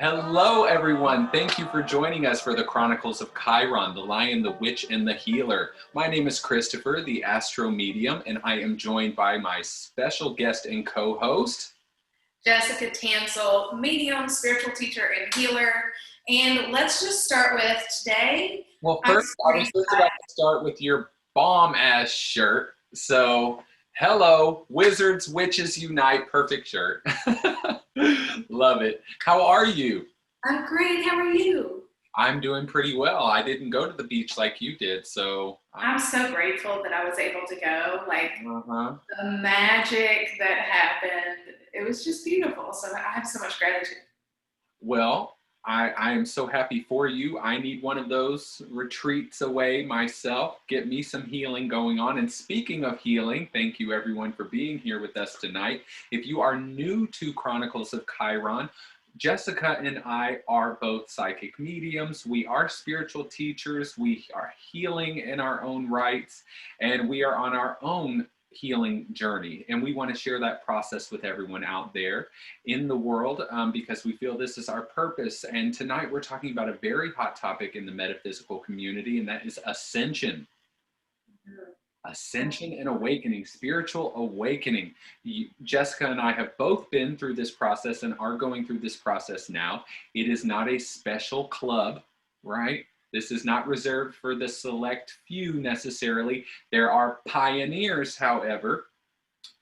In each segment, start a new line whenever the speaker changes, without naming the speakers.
Hello, everyone. Thank you for joining us for the Chronicles of Chiron, the Lion, the Witch, and the Healer. My name is Chrystopher, the AstroMedium, and I am joined by my special guest and co-host,
Jessica Tanselle, medium, spiritual teacher, and healer. And let's just start with today.
Well, first, I was just about to start with your bomb-ass shirt. So, hello, Wizards, Witches Unite, perfect shirt. Love it. How are you?
I'm great. How are you?
I'm doing pretty well. I didn't go to the beach like you did, so
I'm so grateful that I was able to go. Like the magic that happened, it was just beautiful. So I have so much gratitude.
Well, I am so happy for you. I need one of those retreats away myself. Get me some healing going on. And speaking of healing, thank you everyone for being here with us tonight. If you are new to Chronicles of Chiron, Jessica and I are both psychic mediums. We are spiritual teachers. We are healing in our own rights, and we are on our own healing journey. And we want to share that process with everyone out there in the world because we feel this is our purpose. And tonight we're talking about a very hot topic in the metaphysical community, and that is ascension. Ascension and awakening, spiritual awakening. Jessica and I have both been through this process and are going through this process now. It is not a special club, right? This is not reserved for the select few necessarily. There are pioneers, however,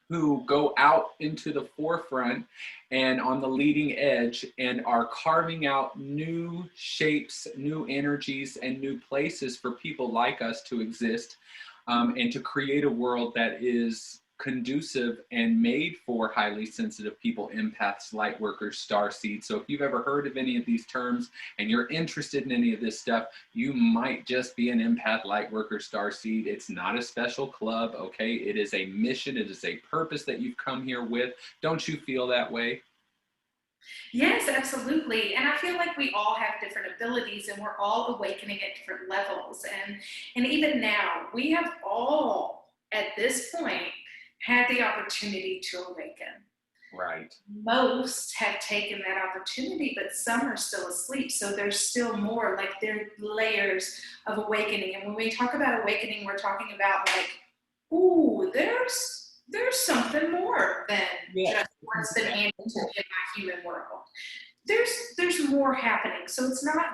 who go out into the forefront and on the leading edge and are carving out new shapes, new energies, and new places for people like us to exist. And to create a world that is conducive and made for highly sensitive people, empaths, light workers, starseeds. So if you've ever heard of any of these terms and you're interested in any of this stuff, you might just be an empath, light worker, starseed. It's not a special club, okay? It is a mission. It is a purpose that you've come here with. Don't you feel that way?
Yes, absolutely. And I feel like we all have different abilities and we're all awakening at different levels. And even now, we have all at this point had the opportunity to awaken.
Right.
Most have taken that opportunity, but some are still asleep. So there's still more, like there are layers of awakening. And when we talk about awakening, we're talking about like, ooh, there's something more than just what's been handed to me in my human world. There's more happening. So it's not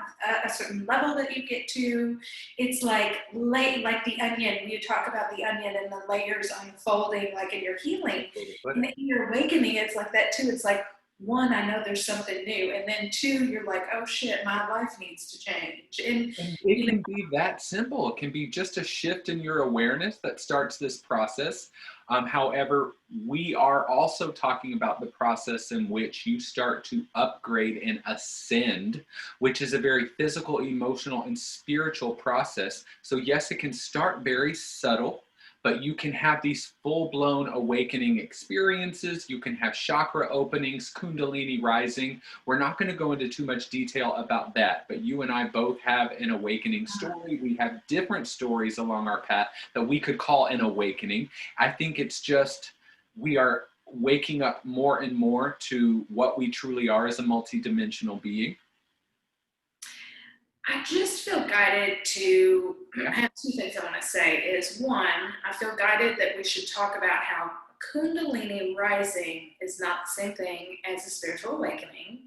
a certain level that you get to. It's like the onion. You talk about the onion and the layers unfolding, like in your healing. And in your awakening, it's like that too. It's like, one, I know there's something new. And then two, you're like, oh shit, my life needs to change. And
it can be that simple. It can be just a shift in your awareness that starts this process. However, we are also talking about the process in which you start to upgrade and ascend, which is a very physical, emotional, and spiritual process. So yes, it can start very subtle, but you can have these full-blown awakening experiences. You can have chakra openings, kundalini rising. We're not going to go into too much detail about that, but you and I both have an awakening story. We have different stories along our path that we could call an awakening. I think it's just we are waking up more and more to what we truly are as a multidimensional being.
I just feel guided to, I have two things I want to say is one, I feel guided that we should talk about how Kundalini rising is not the same thing as a spiritual awakening.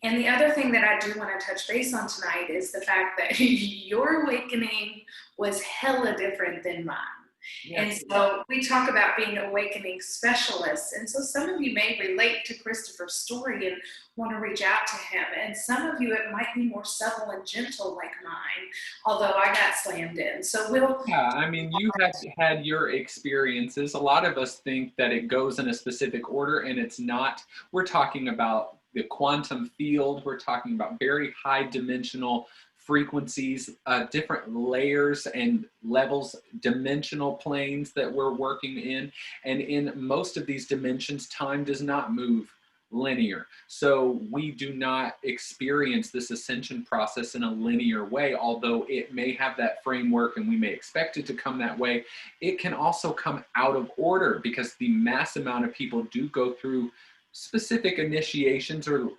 And the other thing that I do want to touch base on tonight is the fact that your awakening was hella different than mine. Yes. And so we talk about being awakening specialists. And so some of you may relate to Chrystopher's story and want to reach out to him. And some of you, it might be more subtle and gentle like mine, although I got slammed in. So
yeah, I mean, you have had your experiences. A lot of us think that it goes in a specific order, and it's not. We're talking about the quantum field. We're talking about very high dimensional frequencies, different layers and levels, dimensional planes that we're working in. And in most of these dimensions, time does not move linear. So we do not experience this ascension process in a linear way, although it may have that framework and we may expect it to come that way. It can also come out of order because the mass amount of people do go through specific initiations or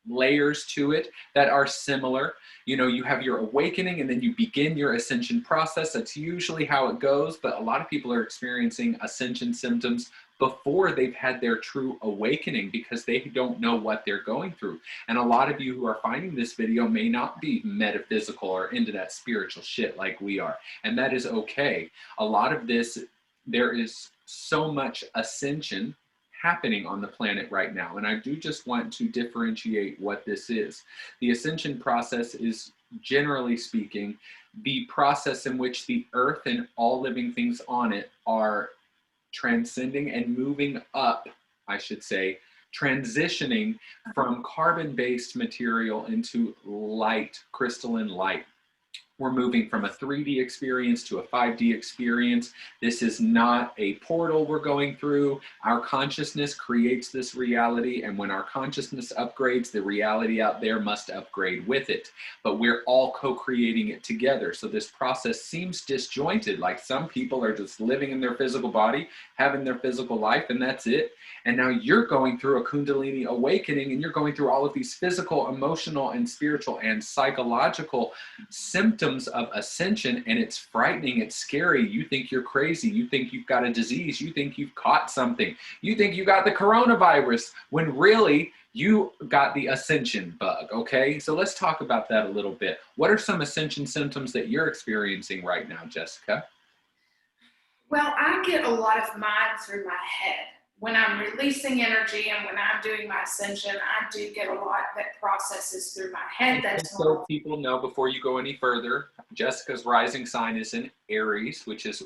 layers to it that are similar. You know, you have your awakening and then you begin your ascension process. That's usually how it goes, but a lot of people are experiencing ascension symptoms before they've had their true awakening because they don't know what they're going through. And a lot of you who are finding this video may not be metaphysical or into that spiritual shit like we are, and that is okay. A lot of this, there is so much ascension happening on the planet right now. And I do just want to differentiate what this is. The ascension process is, generally speaking, the process in which the earth and all living things on it are transcending and moving up, I should say, transitioning from carbon-based material into light, crystalline light. We're moving from a 3D experience to a 5D experience. This is not a portal we're going through. Our consciousness creates this reality, and when our consciousness upgrades, the reality out there must upgrade with it. But we're all co-creating it together. So this process seems disjointed, like some people are just living in their physical body, having their physical life, and that's it. And now you're going through a Kundalini awakening, and you're going through all of these physical, emotional, and spiritual and psychological symptoms of ascension, and it's frightening, it's scary. You think you're crazy, you think you've got a disease, you think you've caught something, you think you got the coronavirus, when really you got the ascension bug, okay? So let's talk about that a little bit. What are some ascension symptoms that you're experiencing right now, Jessica?
Well, I get a lot of mine through my head. When I'm releasing energy and when I'm doing my ascension, I do get a lot that processes through my head. That's
so people know, before you go any further, Jessica's rising sign is in Aries, which is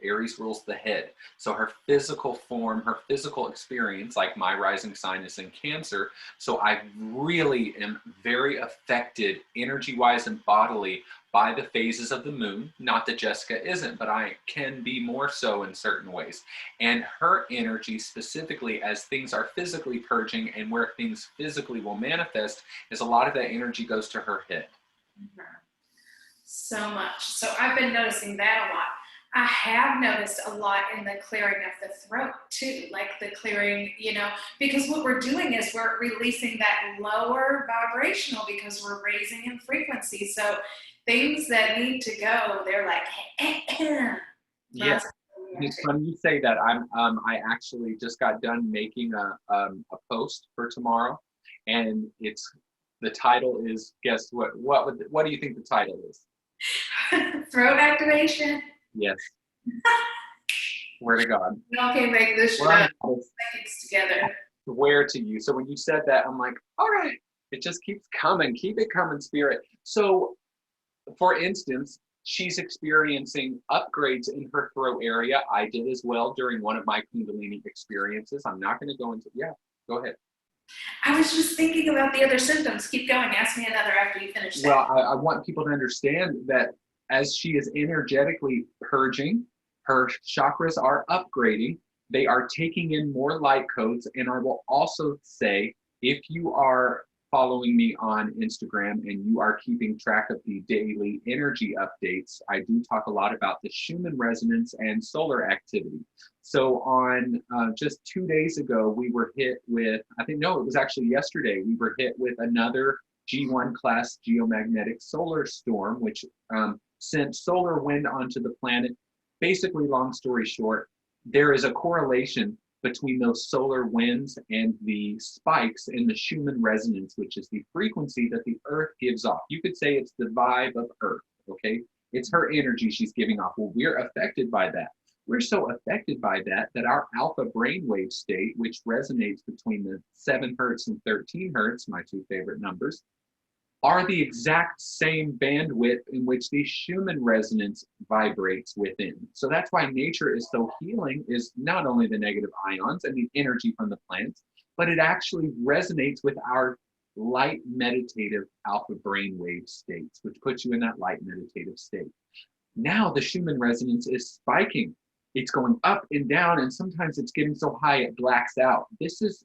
Aries rules the head. So her physical form, her physical experience, like my rising sign is in Cancer. So I really am very affected energy-wise and bodily by the phases of the moon. Not that Jessica isn't, but I can be more so in certain ways. And her energy specifically, as things are physically purging and where things physically will manifest, is a lot of that energy goes to her head.
So much. So I've been noticing that a lot. I have noticed a lot in the clearing of the throat too, like the clearing, you know, because what we're doing is we're releasing that lower vibrational because we're raising in frequency. So things that need to go, they're like,
yeah. It's funny you say that. I actually just got done making a post for tomorrow, and the title is, guess what? What do you think the title is?
Throat activation.
Yes. Swear to God.
Okay, make this shit up. Seconds together.
Swear to you. So when you said that, I'm like, all right, it just keeps coming. Keep it coming, spirit. So, for instance, she's experiencing upgrades in her throat area. I did as well during one of my Kundalini experiences. I'm not going to go into, go ahead.
I was just thinking about the other symptoms. Keep going. Ask me another after you finish that.
Well, I want people to understand that as she is energetically purging, her chakras are upgrading. They are taking in more light codes. And I will also say, if you are following me on Instagram and you are keeping track of the daily energy updates, I do talk a lot about the Schumann Resonance and solar activity. So on just 2 days ago, we were hit with, it was actually yesterday, we were hit with another G1 class geomagnetic solar storm, which sent solar wind onto the planet. Basically, long story short, there is a correlation between those solar winds and the spikes in the Schumann resonance, which is the frequency that the Earth gives off. You could say it's the vibe of Earth, okay? It's her energy she's giving off. Well, we're affected by that. We're so affected by that our alpha brainwave state, which resonates between the 7 hertz and 13 hertz, my two favorite numbers, are the exact same bandwidth in which the Schumann resonance vibrates within. So that's why nature is so healing, is not only the negative ions and the energy from the plants, but it actually resonates with our light meditative alpha brainwave states, which puts you in that light meditative state. Now the Schumann resonance is spiking. It's going up and down, and sometimes it's getting so high it blacks out. This is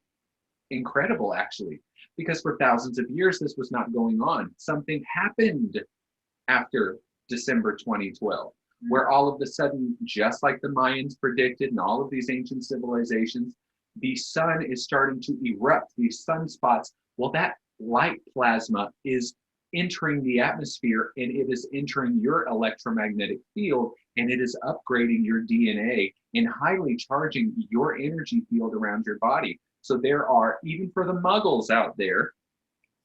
incredible, actually, because for thousands of years this was not going on. Something happened after December 2012, where all of a sudden, just like the Mayans predicted and all of these ancient civilizations, the sun is starting to erupt, these sunspots. Well, that light plasma is entering the atmosphere, and it is entering your electromagnetic field, and it is upgrading your DNA and highly charging your energy field around your body. So there are, even for the muggles out there,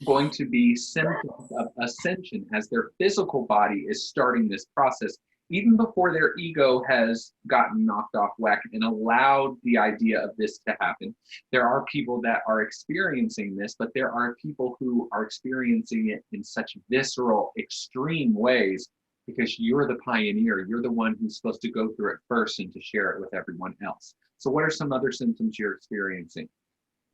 going to be symptoms of ascension as their physical body is starting this process, even before their ego has gotten knocked off whack and allowed the idea of this to happen. There are people that are experiencing this, but there are people who are experiencing it in such visceral, extreme ways, because you're the pioneer. You're the one who's supposed to go through it first and to share it with everyone else. So what are some other symptoms you're experiencing?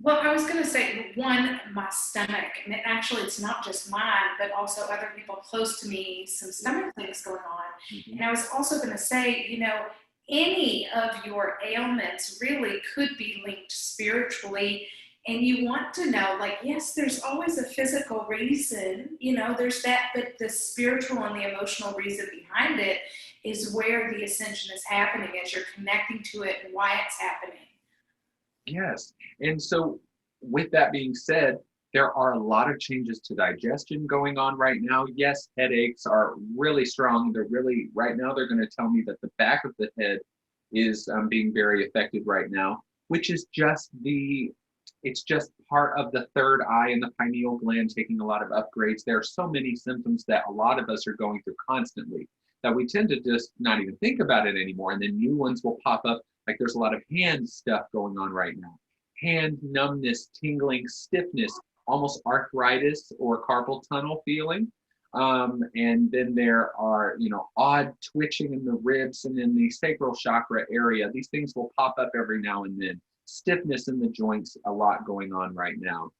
Well, I was going to say, one, my stomach, and it's not just mine, but also other people close to me, some stomach things going on.
Mm-hmm.
And I was also going to say, any of your ailments really could be linked spiritually. And you want to know, like, yes, there's always a physical reason, there's that, but the spiritual and the emotional reason behind it is where the ascension is happening, as you're connecting to it and why it's happening.
Yes. And so with that being said, there are a lot of changes to digestion going on right now. Yes, headaches are really strong. Right now, they're going to tell me that the back of the head is being very affected right now, which is it's just part of the third eye and the pineal gland taking a lot of upgrades. There are so many symptoms that a lot of us are going through constantly that we tend to just not even think about it anymore. And then new ones will pop up. Like there's a lot of hand stuff going on right now. Hand numbness, tingling, stiffness, almost arthritis or carpal tunnel feeling. And then there are, odd twitching in the ribs and in the sacral chakra area. These things will pop up every now and then. Stiffness in the joints, a lot going on right now.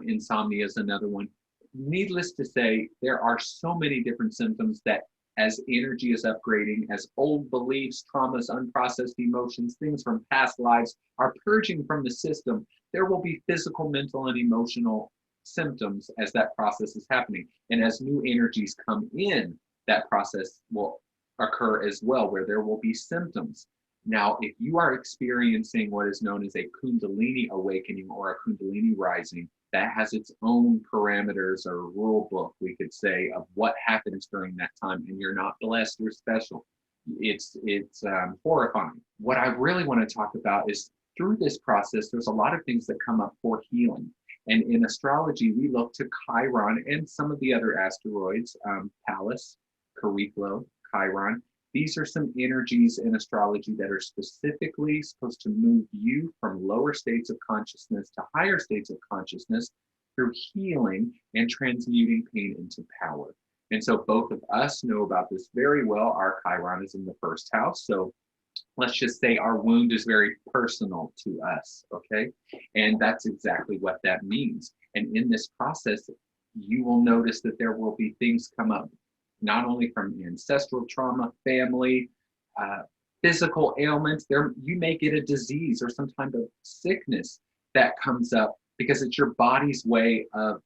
Insomnia is another one. Needless to say, there are so many different symptoms that as energy is upgrading, as old beliefs, traumas, unprocessed emotions, things from past lives are purging from the system, there will be physical, mental, and emotional symptoms as that process is happening. And as new energies come in, that process will occur as well, where there will be symptoms. Now, if you are experiencing what is known as a Kundalini awakening or a Kundalini rising, that has its own parameters or rule book, we could say, of what happens during that time, and you're not blessed or special. It's horrifying. What I really want to talk about is through this process, there's a lot of things that come up for healing. And in astrology, we look to Chiron and some of the other asteroids, Pallas, Chariklo, Chiron. These are some energies in astrology that are specifically supposed to move you from lower states of consciousness to higher states of consciousness through healing and transmuting pain into power. And so both of us know about this very well. Our Chiron is in the first house. So let's just say our wound is very personal to us, okay? And that's exactly what that means. And in this process, you will notice that there will be things come up, not only from ancestral trauma, family, physical ailments. You may get a disease or some kind of sickness that comes up because it's your body's way of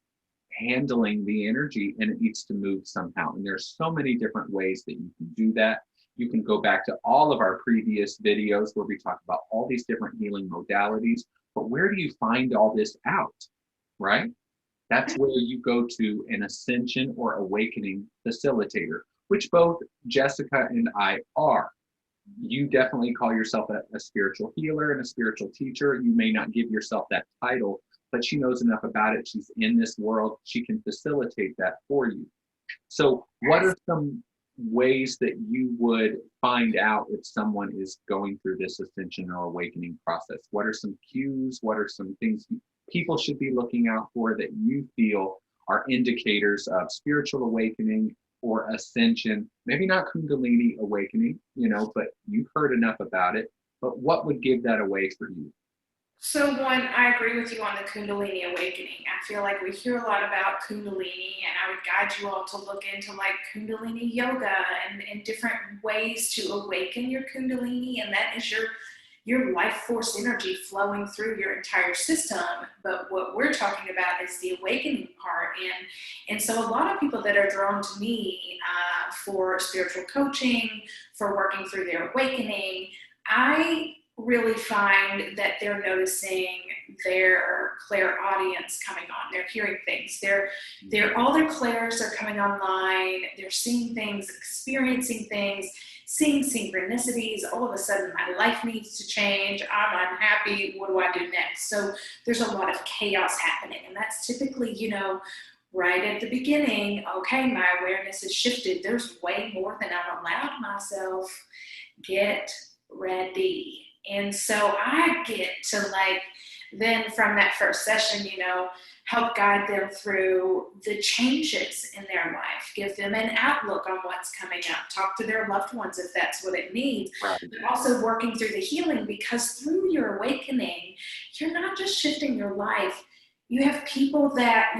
handling the energy, and it needs to move somehow. And there's so many different ways that you can do that. You can go back to all of our previous videos where we talk about all these different healing modalities. But where do you find all this out, right? That's where you go to an ascension or awakening facilitator, which both Jessica and I are. You definitely call yourself a spiritual healer and a spiritual teacher. You may not give yourself that title, but she knows enough about it. She's in this world. She can facilitate that for you. So what are some ways that you would find out if someone is going through this ascension or awakening process? What are some cues? What are some things people should be looking out for that you feel are indicators of spiritual awakening or ascension? Maybe not Kundalini awakening, but you've heard enough about it. But what would give that away for you?
So one, I agree with you on the Kundalini awakening. I feel like we hear a lot about Kundalini, and I would guide you all to look into like Kundalini yoga and different ways to awaken your Kundalini, and that is your life force energy flowing through your entire system. But what we're talking about is the awakening part. And so a lot of people that are drawn to me for spiritual coaching, for working through their awakening, I really find that they're noticing their clairaudience coming on. They're hearing things. All their clairs are coming online. They're seeing things, experiencing things, seeing synchronicities. All of a sudden, my life needs to change. I'm unhappy. What do I do next? So there's a lot of chaos happening, and that's typically, right at the beginning. Okay, my awareness has shifted. There's way more than I'm allowed myself. Get ready. And so I get to then from that first session, help guide them through the changes in their life, give them an outlook on what's coming up, talk to their loved ones if that's what it needs,
Right.
but also working through the healing, because through your awakening, you're not just shifting your life. You have people that,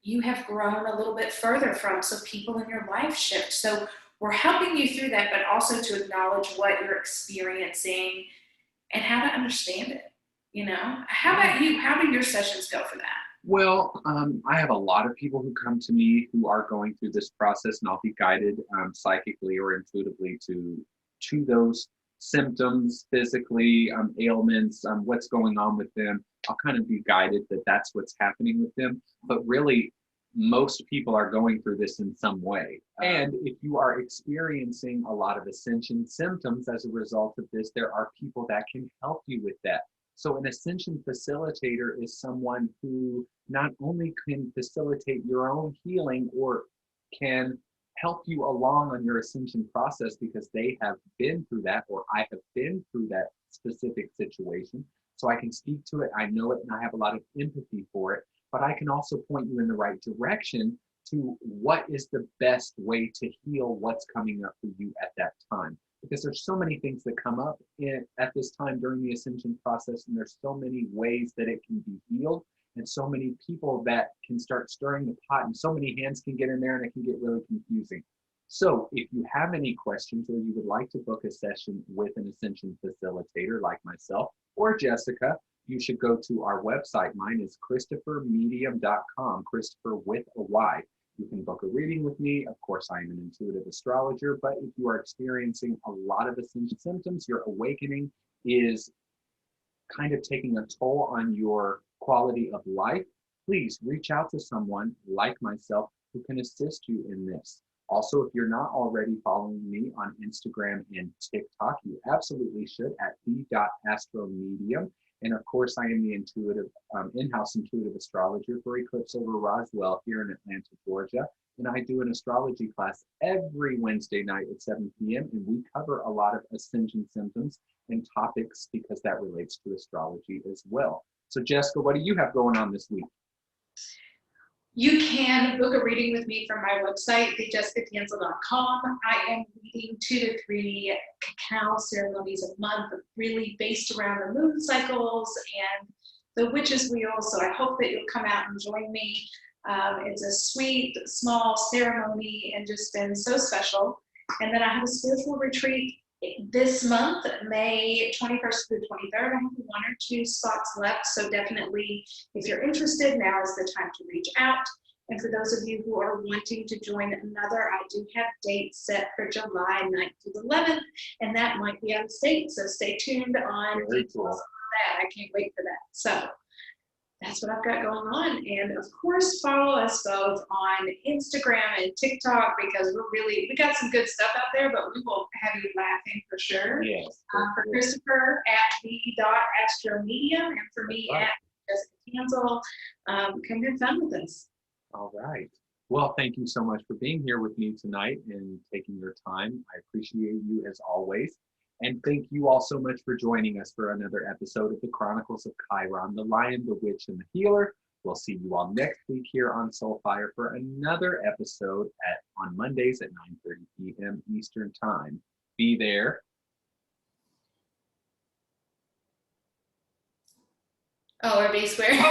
you have grown a little bit further from, so people in your life shift. So we're helping you through that, but also to acknowledge what you're experiencing and how to understand it. How about you? How do your sessions go for that?
Well, I have a lot of people who come to me who are going through this process, and I'll be guided psychically or intuitively to those symptoms, physically, ailments, what's going on with them. I'll kind of be guided that that's what's happening with them. But really, most people are going through this in some way. And if you are experiencing a lot of ascension symptoms as a result of this, there are people that can help you with that. So an ascension facilitator is someone who not only can facilitate your own healing or can help you along on your ascension process because they have been through that, or I have been through that specific situation. So I can speak to it, I know it, and I have a lot of empathy for it, but I can also point you in the right direction to what is the best way to heal what's coming up for you at that time. Because there's so many things that come up at this time during the ascension process, and there's so many ways that it can be healed, and so many people that can start stirring the pot, and so many hands can get in there, and it can get really confusing. So if you have any questions, or you would like to book a session with an ascension facilitator like myself or Jessica, you should go to our website. Mine is ChrystopherMedium.com, Christopher with a Y. You can book a reading with me. Of course, I am an intuitive astrologer, but if you are experiencing a lot of ascension symptoms, your awakening is kind of taking a toll on your quality of life, please reach out to someone like myself who can assist you in this. Also, if you're not already following me on Instagram and TikTok, you absolutely should at the.astromedium. And of course, I am the in-house intuitive astrologer for Eclipse over Roswell here in Atlanta, Georgia. And I do an astrology class every Wednesday night at 7 p.m. And we cover a lot of ascension symptoms and topics because that relates to astrology as well. So Jessica, what do you have going on this week?
You can book a reading with me from my website, thejessicatanselle.com. I am leading 2 to 3 cacao ceremonies a month, really based around the moon cycles and the witch's wheel. So I hope that you'll come out and join me. It's a sweet, small ceremony and just been so special. And then I have a spiritual retreat this month, May 21st through 23rd. I have 1 or 2 spots left, so definitely, if you're interested, now is the time to reach out. And for those of you who are wanting to join another, I do have dates set for July 9th through the 11th, and that might be out of state, so stay tuned on details on that. I can't wait for that. So that's what I've got going on. And of course, follow us both on Instagram and TikTok, because we got some good stuff out there, but we will have you laughing for sure.
Yes.
For Chrystopher at the.astromedium, and for me at Jessica Tanselle. Come have fun with us.
All right. Well, thank you so much for being here with me tonight and taking your time. I appreciate you as always. And thank you all so much for joining us for another episode of the Chronicles of Chiron, the Lion, the Witch, and the Healer. We'll see you all next week here on Soulfire for another episode on Mondays at 9:30 p.m. Eastern Time. Be there.
Oh, or B squared.